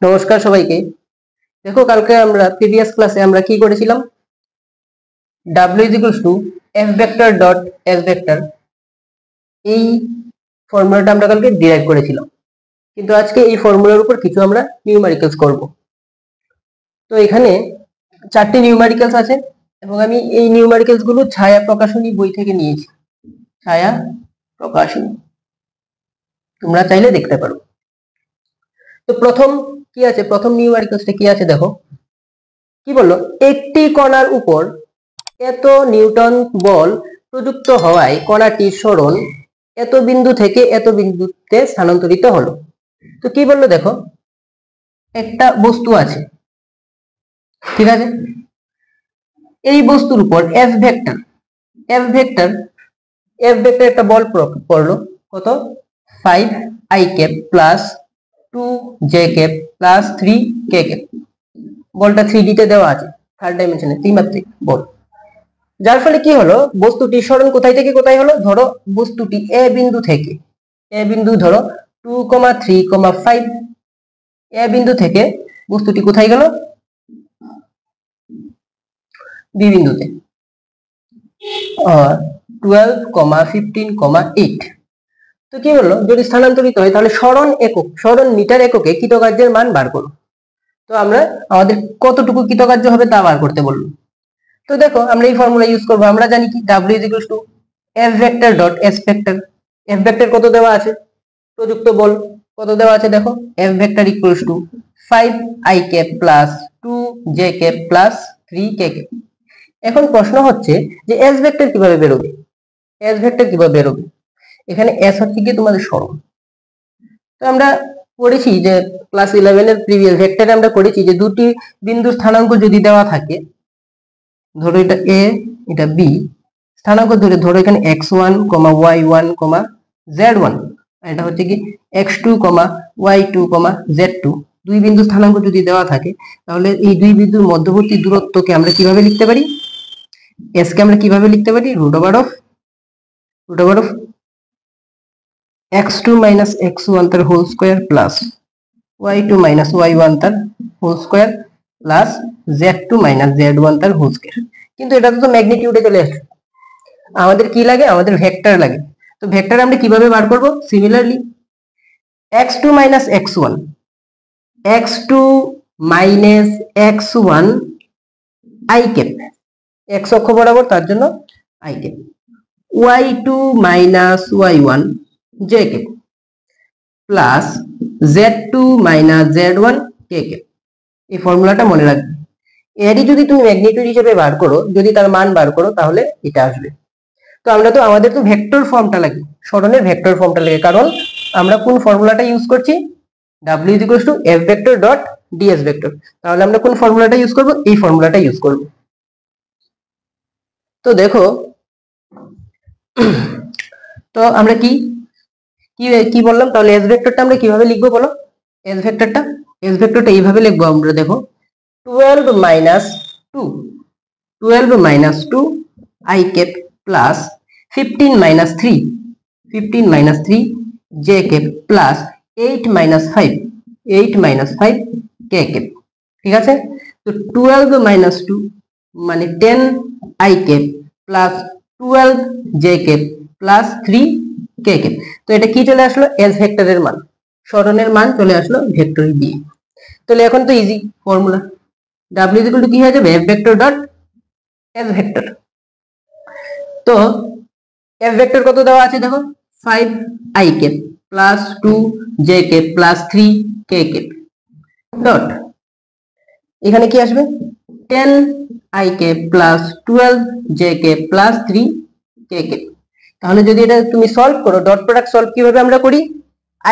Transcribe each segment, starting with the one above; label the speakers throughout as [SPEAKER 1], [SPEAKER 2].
[SPEAKER 1] নমস্কার সবাইকে। দেখো, কালকে আমরা প্রিভিয়াস ক্লাসে আমরা কি করেছিলাম, w f vector dot s vector এই ফর্মুলাটা আমরা কালকে ডিরাইভ করেছিলাম, কিন্তু আজকে এই ফর্মুলার উপর কিছু আমরা নিউমেরিক্যালস করব। তো এখানে 4টি নিউমেরিক্যালস আছে এবং আমি এই নিউমেরিক্যালস গুলো ছায়া প্রকাশনী বই থেকে নিয়েছি। ছায়া প্রকাশনী, তোমরা চাইলে দেখতে পারো। তো প্রথম কি আছে, প্রথম নিউমেরিক্যালসটা কি আছে দেখো, কি বললো, একটি কণার উপর এত নিউটন বল প্রযুক্ত হওয়ায় কণাটির সরণ এত বিন্দু থেকে এত বিন্দুতে স্থানান্তরিত হলো। তো কি বললো দেখো, একটা বস্তু আছে, ঠিক আছে, এই বস্তুর উপর এফ ভেক্টর একটা বল পড়লো, কত, 5i cap plus 2j cap plus 3k cap. বলটা 3D তে দেওয়া আছে, থার্ড ডাইমেনশনে, ত্রিমাত্রিক বল। যার ফলে কি হলো, বস্তুটির সরণ কোথায় থেকে কোথায় হলো, ধরো বস্তুটি এ বিন্দু থেকে, এ বিন্দু ধরো 2,3,5, এ বিন্দু থেকে বস্তুটি কোথায় গেল, বি বিন্দুতে, 12,15,8। তো কি হলো, যদি স্থানান্তরিত হয় তাহলে সরণ মিটার এককে কৃতকার্যের মান বার করো। তো আমরা আমাদের কতটুকু কৃতকার্য হবে তা বার করতে বললো। তো দেখো, আমরা এই ফর্মুলা ইউজ করবো। আমরা জানি কি, w f vector dot s vector। f vector কত দেওয়া আছে, প্রযুক্ত বল কত দেওয়া আছে দেখো, f vector equals to 5i cap plus 2j cap plus 3k cap। এখন প্রশ্ন হচ্ছে যে s vector কিভাবে বেরোবে, এখানে s হচ্ছে কি তোমাদের সরণ। তো আমরা পড়েছি যে ক্লাস 11 এর প্রিভিয়াস ভেক্টরে আমরা করেছি যে দুটি বিন্দুর স্থানাঙ্ক যদি দেওয়া থাকে, ধরো এটা a এটা b, স্থানাঙ্ক ধরো এখানে x1, y1, z1, এটা হচ্ছে কি x2, y2, z2, দুই বিন্দু স্থানাঙ্ক যদি দেওয়া থাকে, তাহলে এই দুই বিন্দুর মধ্যবর্তী দূরত্বকে আমরা কিভাবে লিখতে পারি, s কে আমরা কিভাবে লিখতে পারি, root over of x2 minus x1 তার whole square plus y2 minus y1 তার whole square plus z2 minus z1 তার হোল স্কয়ার। কিন্তু এটা তো ম্যাগনিটিউডে চলে আসছে, আমাদের কি লাগে, আমাদের ভেক্টর লাগে। তো ভেক্টর আমরা কিভাবে বার করব, similarly x2 minus x1 i cap, x অক্ষ বরাবর, তার জন্য i cap, y2 minus y1 j cap plus z2 minus z1 k cap। এই ফর্মুলাটা মনে রাখবে। এরই যদি তুমি ম্যাগনিটিউড হিসেবে বার করো, যদি তার মান বার করো, তাহলে এটা আসবে। তো আমাদের তো ভেক্টর ফর্মটা লাগে, সরণের ভেক্টর ফর্মটা লাগে, কারণ আমরা কোন ফর্মুলাটা ইউজ করছি, w f vector dot ds vector। তাহলে আমরা কোন ফর্মুলাটা ইউজ করব, এই ফর্মুলাটা ইউজ করব। তো দেখো, তো আমরা কি কি বললাম, তাহলে s ভেক্টরটা আমরা কিভাবে লিখবো বলো, s ভেক্টরটা এইভাবে লিখবো আমরা, দেখো 12 minus 2 i cap plus 15 minus 3 j cap plus 8 minus 5 k cap। ঠিক আছে, তো 12 minus 2 মানে 10 i cap plus 12 j cap plus 3 k cap। তো এটা কি চলে আসলো, s ভেক্টরের মান, সরণের মান চলে আসলো ভেক্টর দিয়ে। তাহলে এখন তো ইজি ফর্মুলা, w কি হয়ে যাবে, f vector dot s vector। তো f vector কত দেওয়া আছে দেখো, 5i cap plus 2j cap plus 3k cap dot, এখানে কি আসবে, 10i cap plus 12j cap plus 3k cap। তাহলে যদি এটা তুমি সলভ করো, ডট প্রোডাক্ট সলভ কিভাবে আমরা করি,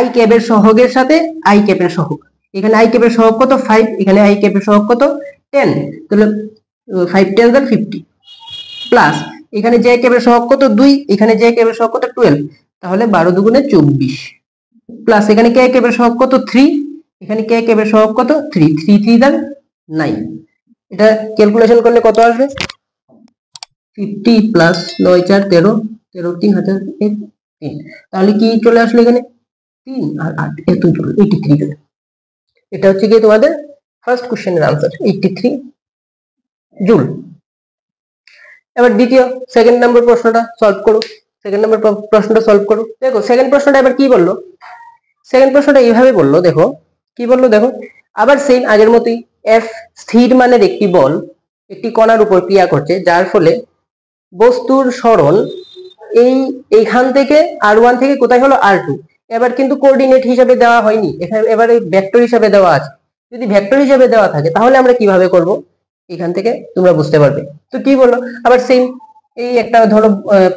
[SPEAKER 1] i cap এর সহগের সাথে i cap এর সহগ, এখানে i cap এর সহগ কত 5, এখানে i cap এর সহগ কত 10, তাহলে 5 10 50 প্লাস এখানে j cap এর সহগ কত 2, এখানে j cap এর সহগ কত 12, তাহলে 12 দুগুণে 24 প্লাস এখানে k cap এর সহগ কত 3, এখানে k cap এর সহগ কত 3 3 3 দ্বারা 9। এটা ক্যালকুলেশন করলে কত আসবে, 50 প্লাস 9 4 13 13 3 হাজার 3, তাহলে কি চলে আসলো এখানে 3 আর 8, এত চলে 83 চলে। এটা হচ্ছে গিয়ে তোমাদের ফার্স্ট কোশ্চেনের আনসার 83 জুল। এবার দ্বিতীয় সেকেন্ড নাম্বার প্রশ্নটা সলভ করো। সেকেন্ড নাম্বার প্রশ্নটা সলভ করো। দেখো সেকেন্ড প্রশ্নটা এবার কি বললো, সেকেন্ড প্রশ্নটা এইভাবে বললো, দেখো কি বললো, দেখো আবার সেম আগের মতোই, এফ স্থির মানের একটি বল একটি কণার উপর ক্রিয়া করছে, যার ফলে বস্তুর সরণ এইখান থেকে r1 থেকে কোথায় হলো r2। এবার কিন্তু কোঅর্ডিনেট হিসাবে দেওয়া হয়নি, এবারে ভেক্টর হিসাবে দেওয়া আছে। যদি ভেক্টর হিসাবে দেওয়া থাকে তাহলে আমরা কিভাবে করব, এখান থেকে তোমরা বুঝতে পারবে। তো কি বললো, আবার সেম এই একটা ধরো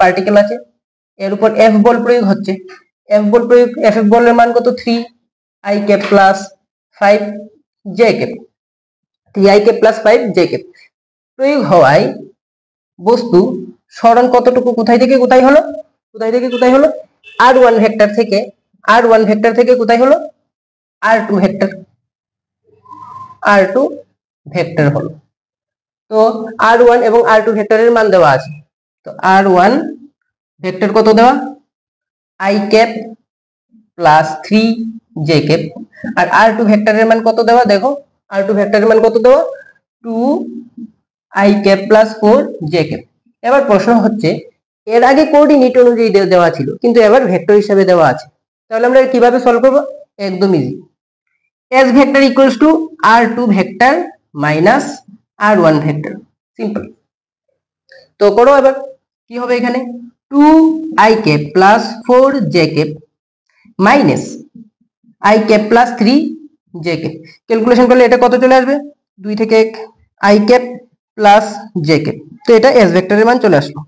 [SPEAKER 1] পার্টিকেল আছে, এর উপর এফ বল প্রয়োগ হচ্ছে। এফ বল প্রয়োগ, এফ বলের মান কত 3i cap plus 5j cap, 3i cap plus 5j cap প্রয়োগ হওয়ায় বস্তু সরণ কতটুকু কোথায় থেকে কোথায় হলো, কোথায় থেকে কোথায় হলো r1 ভেক্টর থেকে, r1 ভেক্টর থেকে কোথায় হলো r2 ভেক্টর, r2 ভেক্টর হলো। তো r1 এবং r2 ভেক্টরের মান দেওয়া আছে। তো r1 ভেক্টর কত দেওয়া i cap plus 3j cap, আর r2 ভেক্টরের মান কত দেওয়া, দেখো r2 ভেক্টরের মান কত দেওয়া 2i cap plus 4j cap. এবার প্রশ্ন হচ্ছে এর আগে কোঅর্ডিনেট অনুযায়ী দেওয়া ছিল, কিন্তু এবার ভেক্টর হিসেবে দেওয়া আছে, তাহলে আমরা কিভাবে সলভ করব, একদম easy. s vector equals to r2 vector minus r1 vector, simple. তো করো এবার কি হবে, এখানে 2i cap plus 4j cap minus i cap plus 3j cap. Calculation করলে এটা কত চলে আসবে, 2 থেকে 1 i cap plus j cap. তো এটা s ভেক্টরের মান চলে আসলো।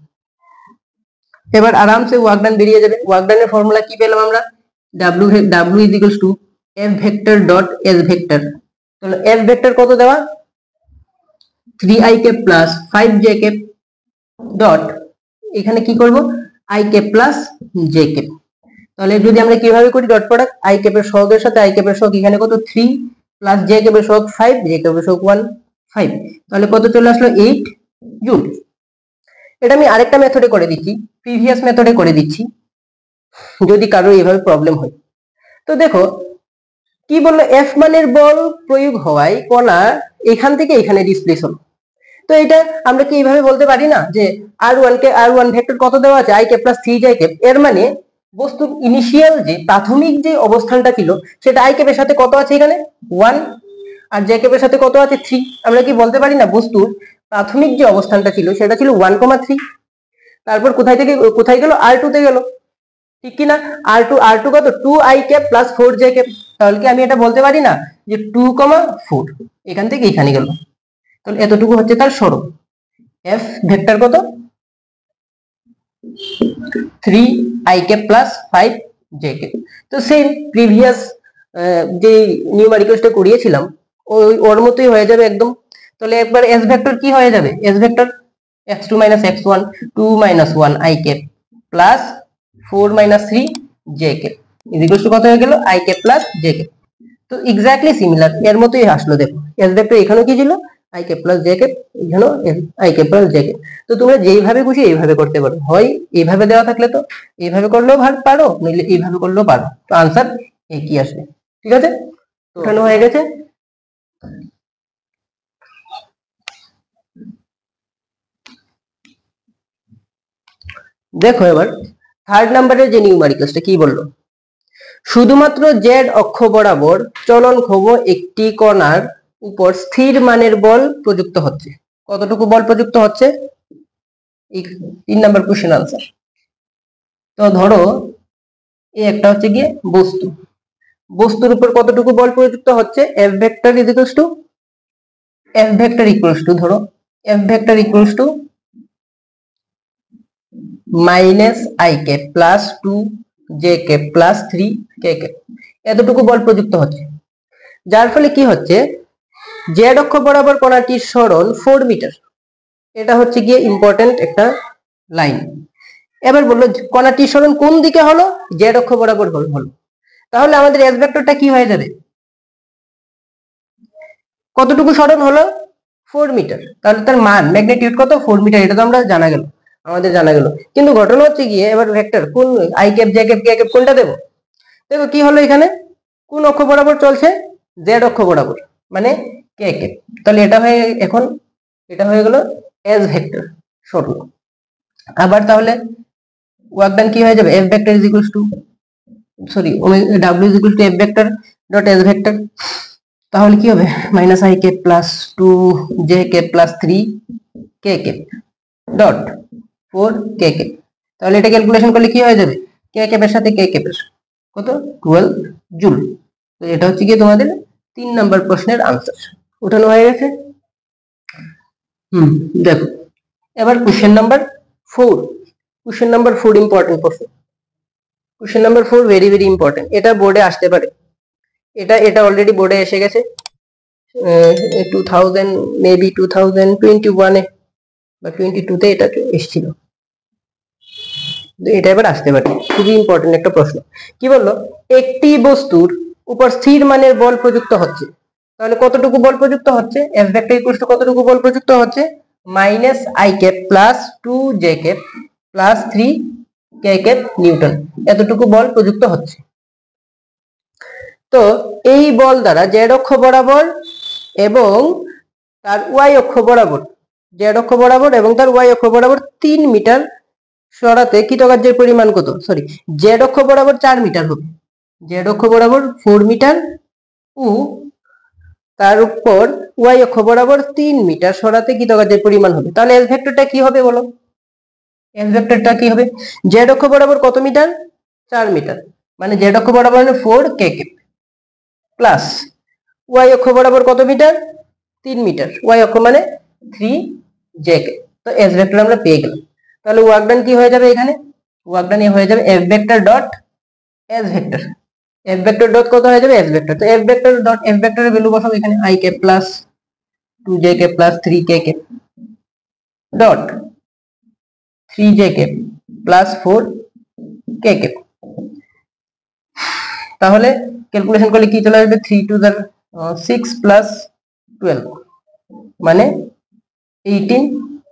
[SPEAKER 1] এবার আরামসে ওয়ার্ক ডান বেরিয়ে যাবে। ওয়ার্ক ডানের ফর্মুলা কি পেলাম আমরা, w is equals to f vector dot s vector. তাহলে f ভেক্টর কত দেওয়া 3i cap plus 5j cap dot এখানে কি করব i cap plus j cap. তাহলে যদি আমরা কিভাবে করি ডট প্রোডাক্ট, i ক্যাপের সহগের সাথে i ক্যাপের সহগ এখানে কত 3 প্লাস j ক্যাপের সহগ 5, j ক্যাপের সহগ 1 5, তাহলে কত চলে আসলো 8 জুল। এটা আমি আরেকটা মেথডে করে দিচ্ছি, প্রিভিয়াস মেথডে করে দিচ্ছি যদি কারো এইভাবে প্রবলেম হয়। তো দেখো কি বললো, এফ মানের বল প্রয়োগ হওয়ায় কণা এখান থেকে এখানে ডিসপ্লেস হলো। তো এটা আমরা কি এইভাবে বলতে পারি না যে r1 ভেক্টর কত দেওয়া আছে i cap plus 3j cap, এর মানে বস্তুর ইনিশিয়াল যে প্রাথমিক যে অবস্থানটা ছিল সেটা i ক্যাপের সাথে কত আছে এখানে 1, আর j ক্যাপের সাথে কত আছে 3। আমরা কি বলতে পারি না বস্তুর প্রাথমিক যে অবস্থানটা ছিল সেটা ছিল 1,3, তারপর কোথায় থেকে কোথায় গেল r2 তে গেল, ঠিক কি না, r2 কত 2i cap plus 4j cap. তাহলে কি আমি এটা বলতে পারি না যে 2,4 এখান থেকে এখানে গেল, তাহলে এতটুকু হচ্ছে তার সরণ। f ভেক্টর কত 3i cap plus 5j cap. তো সেম প্রিভিয়াস যে নিউমেরিক্যালসটা করিয়েছিলাম ওর মতোই হয়ে যাবে একদম। তাহলে একবার s ভেক্টর কি হয়ে যাবে, s vector x2 minus x1 2 minus 1i cap plus 4 minus 3j cap is equal to কত হয়ে গেল i cap plus j cap. তো এক্স্যাক্টলি সিমিলার এর মতোই আসলো। দেখো s ভেক্টর এখানেও কি ছিল i cap plus j cap, এখানেও i cap plus j cap. তো তোমরা যেইভাবে খুশি এইভাবে করতে পারো, হয় এইভাবে দেওয়া থাকলে তো এইভাবে করলেও পারো, নইলে এইভাবে করলেও পারো, তো আনসার একই আসবে। ঠিক আছে, ওখানে হয়ে গেছে। দেখো এবার থার্ড নাম্বারের যে নিউমেরিক্যালসটা কি বললো, শুধুমাত্র জেড অক্ষ বরাবর চলনক্ষম একটি কণার উপর স্থির মানের বল প্রযুক্ত হচ্ছে। কতটুকু বল প্রযুক্ত হচ্ছে, 3 নাম্বার কোশ্চেন আনসার। তো ধরো এই একটা হচ্ছে গিয়ে বস্তু, বস্তুর উপর কতটুকু বল প্রযুক্ত হচ্ছে, f vector is equals to f vector equals to ধরো f vector equals to minus i cap plus 2j cap plus 3k cap, এতটুকু বল প্রযুক্ত হচ্ছে। যার ফলে কি হচ্ছে, জেড অক্ষ বরাবর কণাটির সরণ 4 মিটার। এটা হচ্ছে গিয়ে ইম্পর্টেন্ট একটা লাইন। এবার বললো কণাটির সরণ কোন দিকে হলো, জেড অক্ষ বরাবর হলো। তাহলে আমাদের এস ভেক্টরটা কি হয়ে যাবে, কতটুকু সরণ হলো 4 মিটার, তাহলে তার মান ম্যাগনিটিউড কত 4 মিটার, এটা তো আমরা আমাদের জানা গেল। কিন্তু ঘটনা হচ্ছে গিয়ে এবার ভেক্টর কোন i cap j cap k cap কোনটা দেব। দেখো কি হলো, এখানে কোন অক্ষ বরাবর চলছে, জেড অক্ষ বরাবর মানে কে ক্যাপ। তাহলে এটা হয়ে গেল এস ভেক্টর সরল। আবার তাহলে ওয়ার্ক ডান কি হয়ে যাবে, F vector is equals to W is equals to F vector dot S vector. তাহলে কি হবে, minus I cap plus 2 J cap plus 3 K cap dot 4 K cap. তাহলে এটা ক্যালকুলেশন করলে কি হয়ে যাবে, কে ক্যাপের সাথে কে ক্যাপের কত 12 জুল। তো এটা হচ্ছে কি তোমাদের 3 নাম্বার প্রশ্নের আনসার উঠানো হয়ে গেছে। দেখো এবার question number 4। Question number 4 important প্রশ্ন। Question number 4 very very important. এটা বোর্ডে আসতে পারে, এটা অলরেডি বোর্ডে এসে গেছে 2000 মেবি 2021 এ বা 22 তে এটা এসেছিল। এটা এবার আসতে পারে, খুবই ইম্পর্টেন্ট একটা প্রশ্ন। কি বললো, একটি বস্তুর উপর স্থির মানের বল প্রযুক্ত হচ্ছে। তাহলে কতটুকু বল প্রযুক্ত হচ্ছে, এফ ভেক্টর ইকুয়ালস টু কতটুকু বল প্রযুক্ত হচ্ছে, minus I cap plus 2 J cap plus 3 K cap Newton, এতটুকু বল প্রযুক্ত হচ্ছে। তো এই বল দ্বারা জেড অক্ষ বরাবর এবং তার ওয়াই অক্ষ বরাবর, জেড অক্ষ বরাবর এবং তার ওয়াই অক্ষ বরাবর 3 মিটার সরাতে কৃতকার্যের পরিমাণ কত, জেড অক্ষ বরাবর 4 মিটার হবে, জেড অক্ষ বরাবর 4 মিটার ও তার উপর ওয়াই অক্ষ বরাবর 3 মিটার সরাতে কৃতকার্যের পরিমাণ হবে। তাহলে এস ভেক্টরটা কি হবে বলো, এস ভেক্টরটা কি হবে, জেড অক্ষ বরাবর কত মিটার, 4 মিটার, মানে জেড অক্ষ বরাবর 4 কে ক্যাপ প্লাস ওয়াই অক্ষ বরাবর কত মিটার, 3 মিটার, ওয়াই অক্ষ মানে 3 জে ক্যাপ। তো এস ভেক্টর আমরা পেয়ে গেলাম। তাহলে ওয়ার্ক ডান কি হয়ে যাবে, এখানে ওয়ার্ক ডান হয়ে যাবে F vector dot S vector, F vector dot কত হয়ে যাবে, এস ভেক্টর। তো এফ ভেক্টর ডট এফ ভেক্টরের ভ্যালু বসাবো এখানে, I cap plus 2 J cap plus 3 K cap dot 3 J cap plus 4 K cap. তাহলে ক্যালকুলেশন করলে কি চলে আসবে, 3 টু দ্য 6 প্লাস 12 মানে 18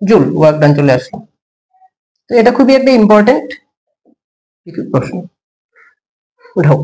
[SPEAKER 1] জুল ওয়ার্ক ডান চলে আসে। তো এটা খুবই একটা ইম্পর্টেন্ট প্রশ্ন, উঠাও।